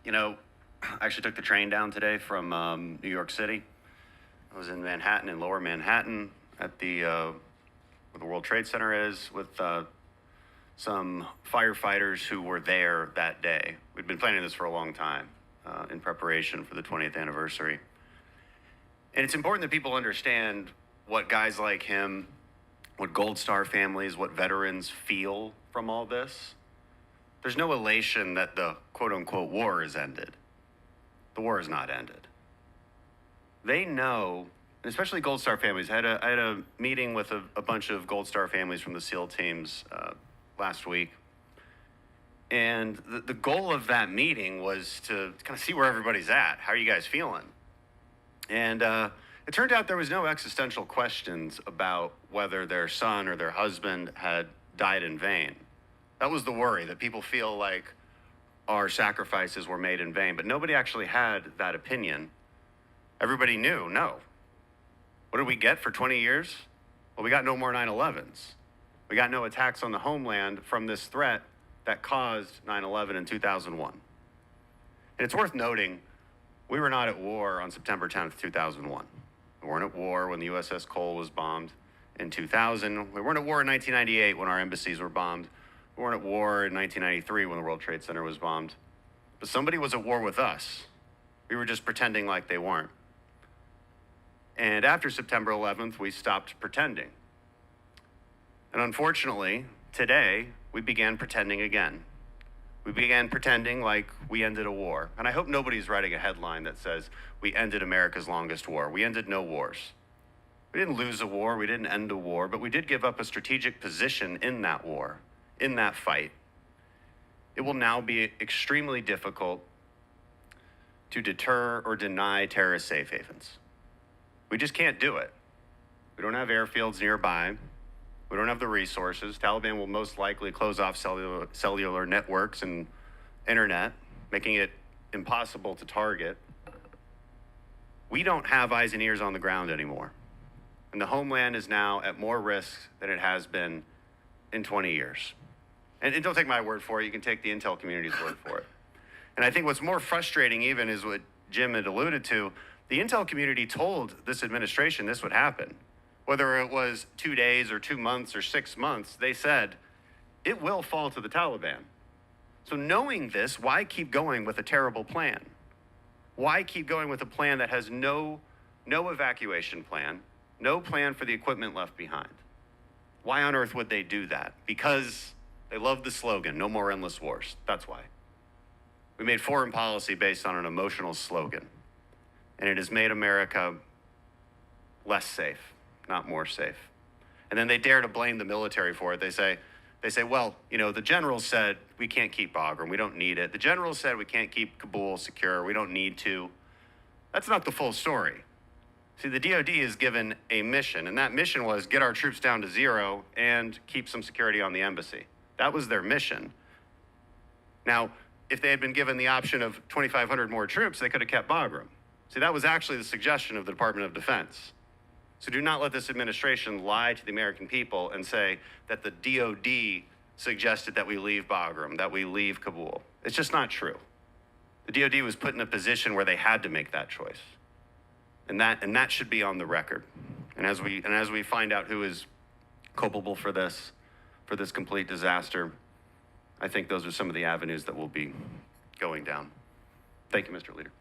You know, I actually took the train down today from New York City. I was in Manhattan, in Lower Manhattan, at the where the World Trade Center is, with some firefighters who were there that day. We'd been planning this for a long time in preparation for the 20th anniversary. And it's important that people understand what guys like him, what Gold Star families, what veterans feel from all this. There's no elation that the quote unquote war has ended. The war has not ended. They know, and especially Gold Star families. I had a meeting with a bunch of Gold Star families from the SEAL teams last week. And the goal of that meeting was to kind of see where everybody's at. How are you guys feeling? And it turned out there was no existential questions about whether their son or their husband had died in vain. That was the worry, that people feel like our sacrifices were made in vain. But nobody actually had that opinion. Everybody knew, no. What did we get for 20 years? Well, we got no more 9/11s. We got no attacks on the homeland from this threat that caused 9/11 in 2001. And it's worth noting, we were not at war on September 10th, 2001. We weren't at war when the USS Cole was bombed in 2000. We weren't at war in 1998 when our embassies were bombed. We weren't at war in 1993 when the World Trade Center was bombed. But somebody was at war with us. We were just pretending like they weren't. And after September 11th, we stopped pretending. And unfortunately, today, we began pretending again. We began pretending like we ended a war. And I hope nobody's writing a headline that says, we ended America's longest war. We ended no wars. We didn't lose a war, we didn't end a war, but we did give up a strategic position in that war, in that fight. It will now be extremely difficult to deter or deny terrorist safe havens. We just can't do it. We don't have airfields nearby. We don't have the resources. Taliban will most likely close off cellular networks and internet, making it impossible to target. We don't have eyes and ears on the ground anymore. And the homeland is now at more risk than it has been in 20 years. And don't take my word for it. You can take the intel community's word for it. And I think what's more frustrating even is what Jim had alluded to. The intel community told this administration this would happen. Whether it was 2 days or 2 months or 6 months, they said, it will fall to the Taliban. So knowing this, why keep going with a terrible plan? Why keep going with a plan that has no evacuation plan, no plan for the equipment left behind? Why on earth would they do that? Because they love the slogan, no more endless wars. That's why. We made foreign policy based on an emotional slogan. And it has made America less safe, not more safe. And then they dare to blame the military for it. They say, well, you know, the generals said we can't keep Bagram, we don't need it. The generals said we can't keep Kabul secure, we don't need to. That's not the full story. See, the DoD is given a mission, and that mission was get our troops down to zero and keep some security on the embassy. That was their mission. Now, if they had been given the option of 2,500 more troops, they could have kept Bagram. See, that was actually the suggestion of the Department of Defense. So do not let this administration lie to the American people and say that the DoD suggested that we leave Bagram, that we leave Kabul. It's just not true. The DoD was put in a position where they had to make that choice. And that should be on the record. And as we find out who is culpable for this complete disaster, I think those are some of the avenues that we'll be going down. Thank you, Mr. Leader.